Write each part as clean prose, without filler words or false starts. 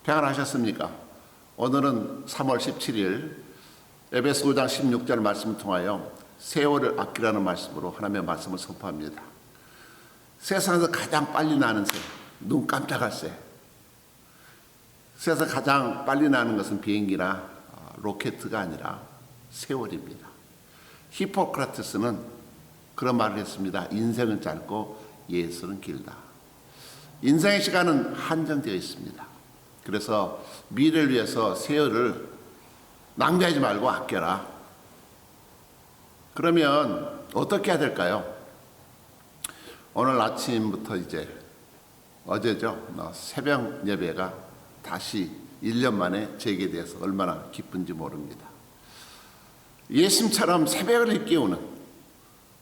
평안하셨습니까? 오늘은 3월 17일 에베소 5장 16절 말씀을 통하여 세월을 아끼라는 말씀으로 하나님의 말씀을 선포합니다. 세상에서 가장 빨리 나는 새, 눈 깜짝할 새. 세상에서 가장 빨리 나는 것은 비행기나 로켓가 아니라 세월입니다. 히포크라테스는 그런 말을 했습니다. 인생은 짧고 예술은 길다. 인생의 시간은 한정되어 있습니다. 그래서 미래를 위해서 세월을 낭비하지 말고 아껴라. 그러면 어떻게 해야 될까요? 오늘 아침부터 어제죠. 새벽 예배가 다시 1년 만에 재개돼서 얼마나 기쁜지 모릅니다. 예수님처럼 새벽을 일깨우는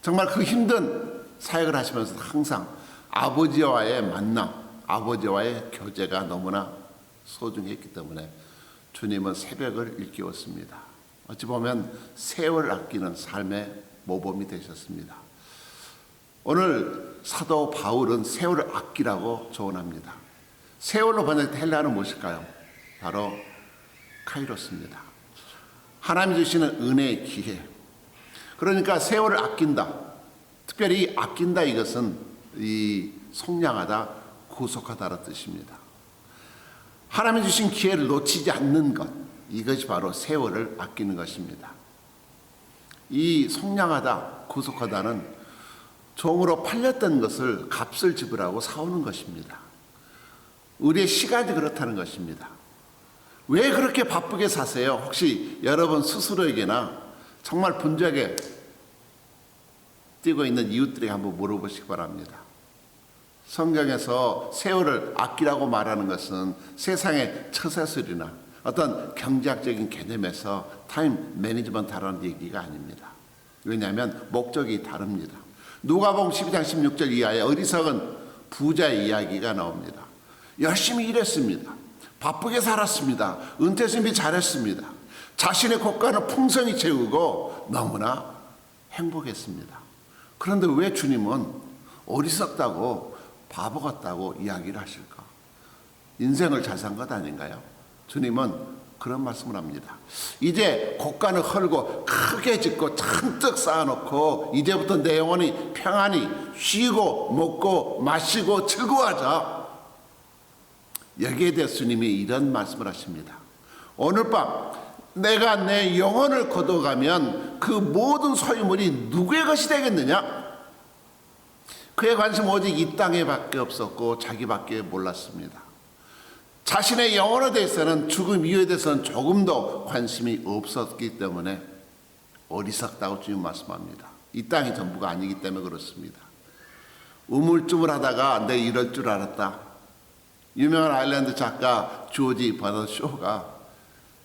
정말 그 힘든 사역을 하시면서 항상 아버지와의 만남, 아버지와의 교제가 너무나 소중했기 때문에 주님은 새벽을 일깨웠습니다. 어찌 보면 세월을 아끼는 삶의 모범이 되셨습니다. 오늘 사도 바울은 세월을 아끼라고 조언합니다. 세월로 번역된 헬라어는 무엇일까요? 바로 카이로스입니다. 하나님이 주시는 은혜의 기회. 그러니까 세월을 아낀다. 특별히 아낀다 이것은 이 속량하다, 구속하다라는 뜻입니다. 하나님이 주신 기회를 놓치지 않는 것, 이것이 바로 세월을 아끼는 것입니다. 이 속량하다, 구속하다는 종으로 팔렸던 것을 값을 지불하고 사오는 것입니다. 우리의 시간이 그렇다는 것입니다. 왜 그렇게 바쁘게 사세요? 혹시 여러분 스스로에게나 정말 분주하게 뛰고 있는 이웃들에게 한번 물어보시기 바랍니다. 성경에서 세월을 아끼라고 말하는 것은 세상의 처세술이나 어떤 경제학적인 개념에서 타임 매니지먼트라는 얘기가 아닙니다. 왜냐하면 목적이 다릅니다. 누가복음 12장 16절 이하에 어리석은 부자의 이야기가 나옵니다. 열심히 일했습니다. 바쁘게 살았습니다. 은퇴 준비 잘했습니다. 자신의 고가는 풍성히 채우고 너무나 행복했습니다. 그런데 왜 주님은 어리석다고 바보 같다고 이야기를 하실까? 인생을 잘 산 것 아닌가요? 주님은 그런 말씀을 합니다. 이제 고간을 헐고 크게 짓고 잔뜩 쌓아놓고 이제부터 내 영혼이 평안히 쉬고 먹고 마시고 즐거워하자. 여기에 대해서 주님이 이런 말씀을 하십니다. 오늘 밤 내가 내 영혼을 거둬가면 그 모든 소유물이 누구의 것이 되겠느냐? 그의 관심 오직 이 땅에 밖에 없었고 자기밖에 몰랐습니다. 자신의 영혼에 대해서는 죽음 이후에 대해서는 조금도 관심이 없었기 때문에 어리석다고 주님 말씀합니다. 이 땅이 전부가 아니기 때문에 그렇습니다. 우물쭈물하다가 내 이럴 줄 알았다. 유명한 아일랜드 작가 조지 버너드 쇼가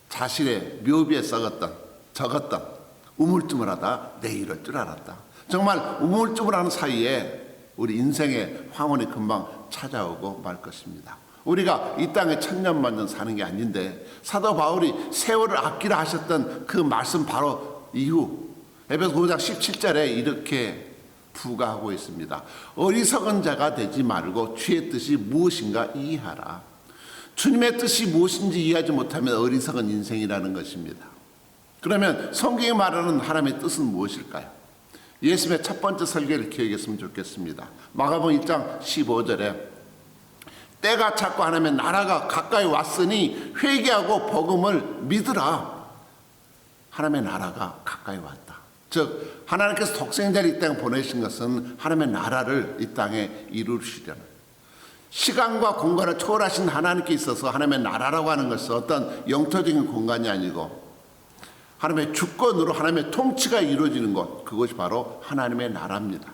자신의 묘비에 적었던 우물쭈물하다 내 이럴 줄 알았다. 정말 우물쭈물하는 사이에 우리 인생의 황혼이 금방 찾아오고 말 것입니다. 우리가 이 땅에 천년만년 사는 게 아닌데 사도 바울이 세월을 아끼라 하셨던 그 말씀 바로 이후 에베소 5장 17절에 이렇게 부가하고 있습니다. 어리석은 자가 되지 말고 주의 뜻이 무엇인가 이해하라. 주님의 뜻이 무엇인지 이해하지 못하면 어리석은 인생이라는 것입니다. 그러면 성경이 말하는 하나님의 뜻은 무엇일까요? 예수님의 첫 번째 설교를 기억했으면 좋겠습니다. 마가복음 1장 15절에 때가 찼고 하나님의 나라가 가까이 왔으니 회개하고 복음을 믿으라. 하나님의 나라가 가까이 왔다. 즉 하나님께서 독생자를 이 땅에 보내신 것은 하나님의 나라를 이 땅에 이루시려는, 시간과 공간을 초월하신 하나님께 있어서 하나님의 나라라고 하는 것은 어떤 영토적인 공간이 아니고 하나님의 주권으로 하나님의 통치가 이루어지는 것, 그것이 바로 하나님의 나라입니다.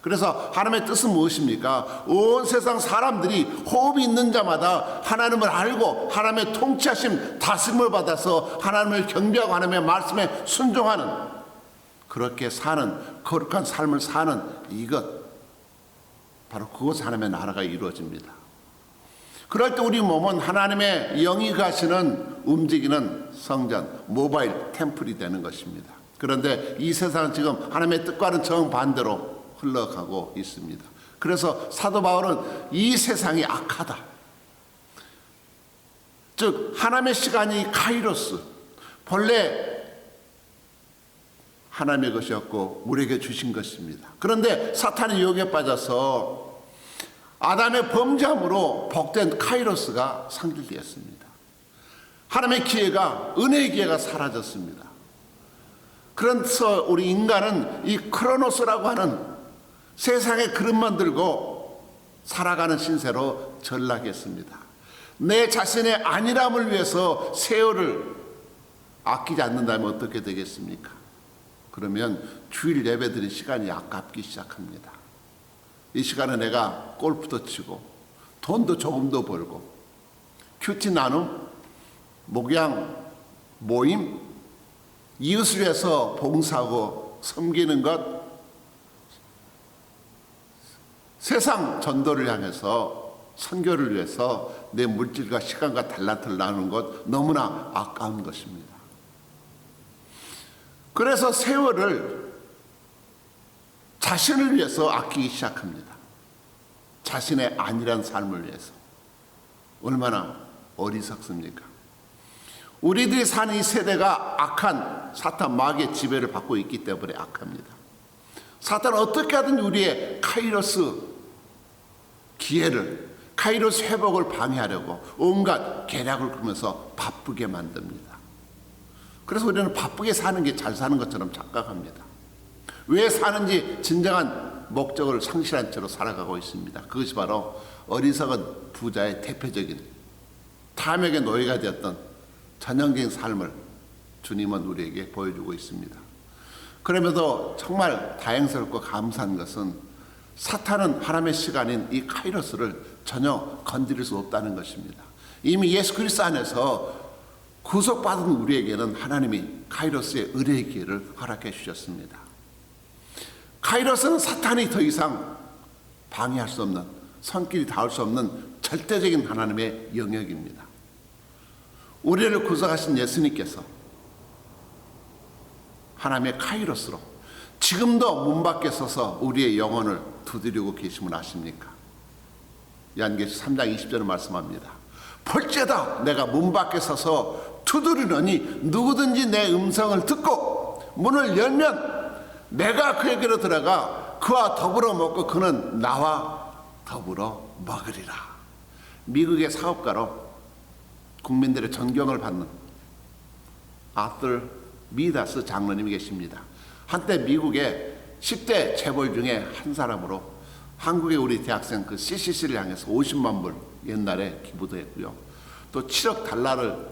그래서 하나님의 뜻은 무엇입니까? 온 세상 사람들이 호흡이 있는 자마다 하나님을 알고 하나님의 통치하심, 다스림을 받아서 하나님을 경배하고 하나님의 말씀에 순종하는, 그렇게 사는 거룩한 삶을 사는 이것, 바로 그것이 하나님의 나라가 이루어집니다. 그럴 때 우리 몸은 하나님의 영이 가시는 움직이는 성전, 모바일 템플이 되는 것입니다. 그런데 이 세상은 지금 하나님의 뜻과는 정반대로 흘러가고 있습니다. 그래서 사도 바울은 이 세상이 악하다. 즉 하나님의 시간이 카이로스, 본래 하나님의 것이었고 우리에게 주신 것입니다. 그런데 사탄의 유혹에 빠져서 아담의 범죄함으로 복된 카이로스가 상실되었습니다. 하나님의 기회가, 은혜의 기회가 사라졌습니다. 그래서 우리 인간은 이 크로노스라고 하는 세상의 그릇만 들고 살아가는 신세로 전락했습니다. 내 자신의 안일함을 위해서 세월을 아끼지 않는다면 어떻게 되겠습니까? 그러면 주일 예배드린 시간이 아깝기 시작합니다. 이 시간에 내가 골프도 치고 돈도 조금 더 벌고 큐티 나눔, 목양, 모임, 이웃을 위해서 봉사하고 섬기는 것, 세상 전도를 향해서 선교를 위해서 내 물질과 시간과 달란트를 나누는 것 너무나 아까운 것입니다. 그래서 세월을 자신을 위해서 아끼기 시작합니다. 자신의 안일한 삶을 위해서. 얼마나 어리석습니까? 우리들이 사는 이 세대가 악한 사탄 마귀의 지배를 받고 있기 때문에 악합니다. 사탄은 어떻게 하든 우리의 카이로스 기회를, 카이로스 회복을 방해하려고 온갖 계략을 꾸면서 바쁘게 만듭니다. 그래서 우리는 바쁘게 사는 게 잘 사는 것처럼 착각합니다. 왜 사는지 진정한 목적을 상실한 채로 살아가고 있습니다. 그것이 바로 어리석은 부자의 대표적인 탐욕의 노예가 되었던 전형적인 삶을 주님은 우리에게 보여주고 있습니다. 그럼에도 정말 다행스럽고 감사한 것은 사탄은 하나님의 시간인 이 카이로스를 전혀 건드릴 수 없다는 것입니다. 이미 예수 그리스도 안에서 구속받은 우리에게는 하나님이 카이로스의 의뢰의 기회를 허락해 주셨습니다. 카이로스는 사탄이 더 이상 방해할 수 없는, 손길이 닿을 수 없는 절대적인 하나님의 영역입니다. 우리를 구속하신 예수님께서 하나님의 카이로스로 지금도 문 밖에 서서 우리의 영혼을 두드리고 계심을 아십니까? 요한계시록 3장 20절을 말씀합니다. 볼지어다 내가 문 밖에 서서 두드리노니 누구든지 내 음성을 듣고 문을 열면 내가 그에게로 들어가 그와 더불어 먹고 그는 나와 더불어 먹으리라. 미국의 사업가로 국민들의 존경을 받는 아틀 미다스 장로님이 계십니다. 한때 미국의 10대 재벌 중에 한 사람으로 한국의 우리 대학생 그 CCC를 향해서 50만 불 옛날에 기부도 했고요. 또 7억 달러를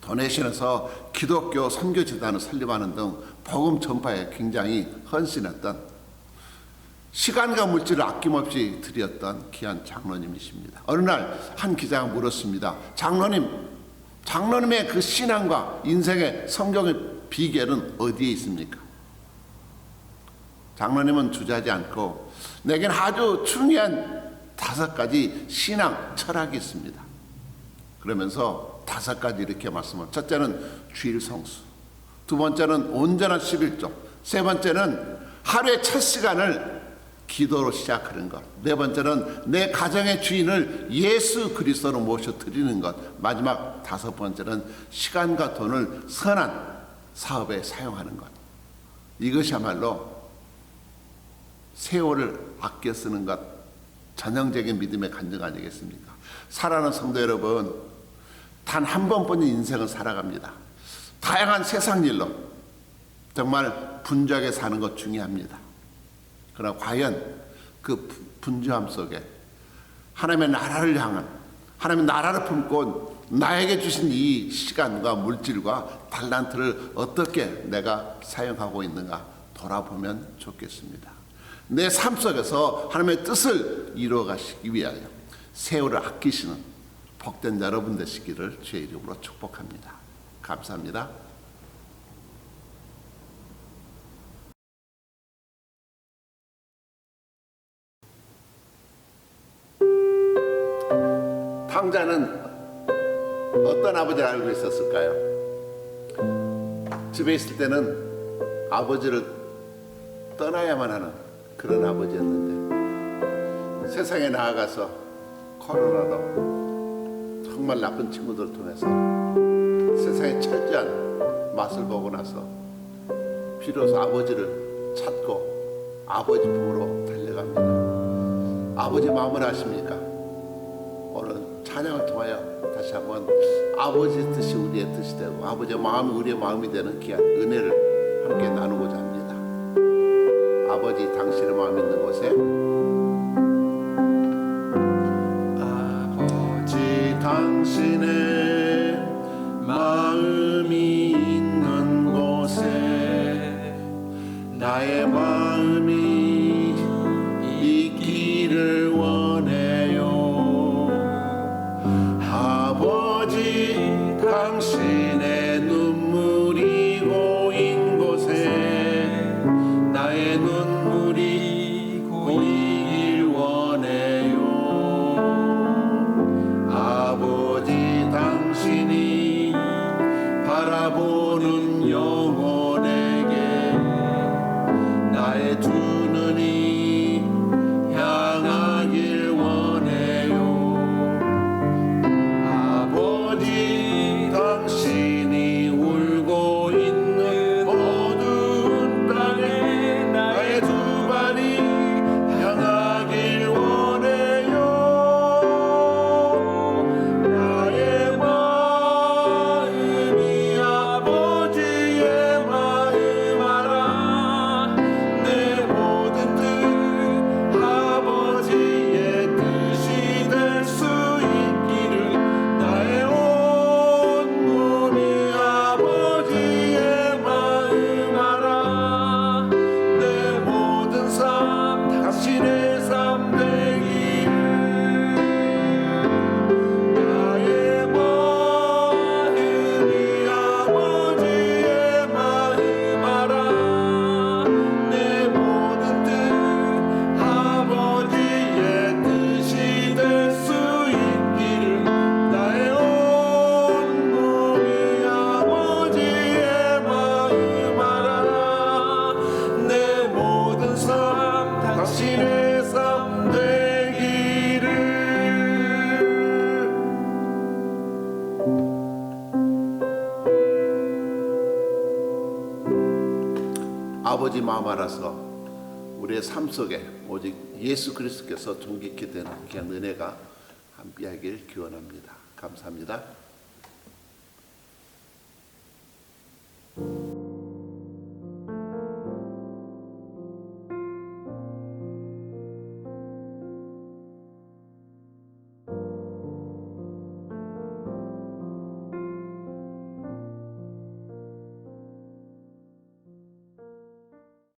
도네이션해서 기독교 선교재단을 설립하는 등 복음 전파에 굉장히 헌신했던, 시간과 물질을 아낌없이 드렸던 귀한 장로님이십니다. 어느 날 한 기자가 물었습니다. 장로님의 그 신앙과 인생의 성경의 비결은 어디에 있습니까? 장로님은 주저하지 않고 내겐 아주 중요한 5가지 신앙 철학이 있습니다. 그러면서 5가지 이렇게 말씀을, 첫째는 주일 성수, 두 번째는 온전한 11조, 세 번째는 하루의 첫 시간을 기도로 시작하는 것, 네 번째는 내 가정의 주인을 예수 그리스도로 모셔 드리는 것, 마지막 5번째는 시간과 돈을 선한 사업에 사용하는 것. 이것이야말로 세월을 아껴 쓰는 것, 전형적인 믿음의 간증 아니겠습니까? 사랑하는 성도 여러분, 단 한 번뿐인 인생을 살아갑니다. 다양한 세상 일로 정말 분주하게 사는 것 중요합니다. 그러나 과연 그 분주함 속에 하나님의 나라를 향한, 하나님의 나라를 품고 나에게 주신 이 시간과 물질과 달란트를 어떻게 내가 사용하고 있는가 돌아보면 좋겠습니다. 내 삶 속에서 하나님의 뜻을 이루어 가시기 위하여 세월을 아끼시는 복된 여러분 되시기를 주의 이름으로 축복합니다. 감사합니다. 탕자는 어떤 아버지를 알고 있었을까요? 집에 있을 때는 아버지를 떠나야만 하는 그런 아버지였는데, 세상에 나아가서 코로나도 정말 나쁜 친구들 통해서 세상의 철저한 맛을 보고 나서 비로소 아버지를 찾고 아버지 품으로 달려갑니다. 아버지 마음을 아십니까? 오늘 찬양을 통하여 다시 한번 아버지 뜻이 우리의 뜻이 되고 아버지의 마음이 우리의 마음이 되는 귀한 은혜를 함께 나누고자 합니다. 아버지 당신의 마음 있는 곳에 아버지 당신의 마음이 있는 곳에 나의 마음이 있기를 원해요. 아버지 당신의 눈물이 고인 곳에 나의 눈물이 고이길 원해요. 아버지 당신이 바라보는 영혼에게 나의 두 눈이 향하길 원해요. 아버지 당신이 울고 있는 어두운 땅에 나의 두 발이 향하길 원해요. 나의 마음이 아버지의 마음 알아. 내 모든 뜻 아버지의 뜻이 될 수 있기를 나의 온 몸이 아버지의 마음 알아. 내 모든 삶 당신의 삶 되기를 나의 마음이 아버지의 마음 알아. 내 모든 뜻 아버지의 뜻이 될 수 있기를 나의 온 몸이 아버지의 마음 알아. 내 모든 삶 당신의 삶 되기를. 아버지 마음 알아서 우리의 삶 속에 오직 예수 그리스도께서 존귀케 되는 귀한 은혜가 함께하길 기원합니다. 감사합니다.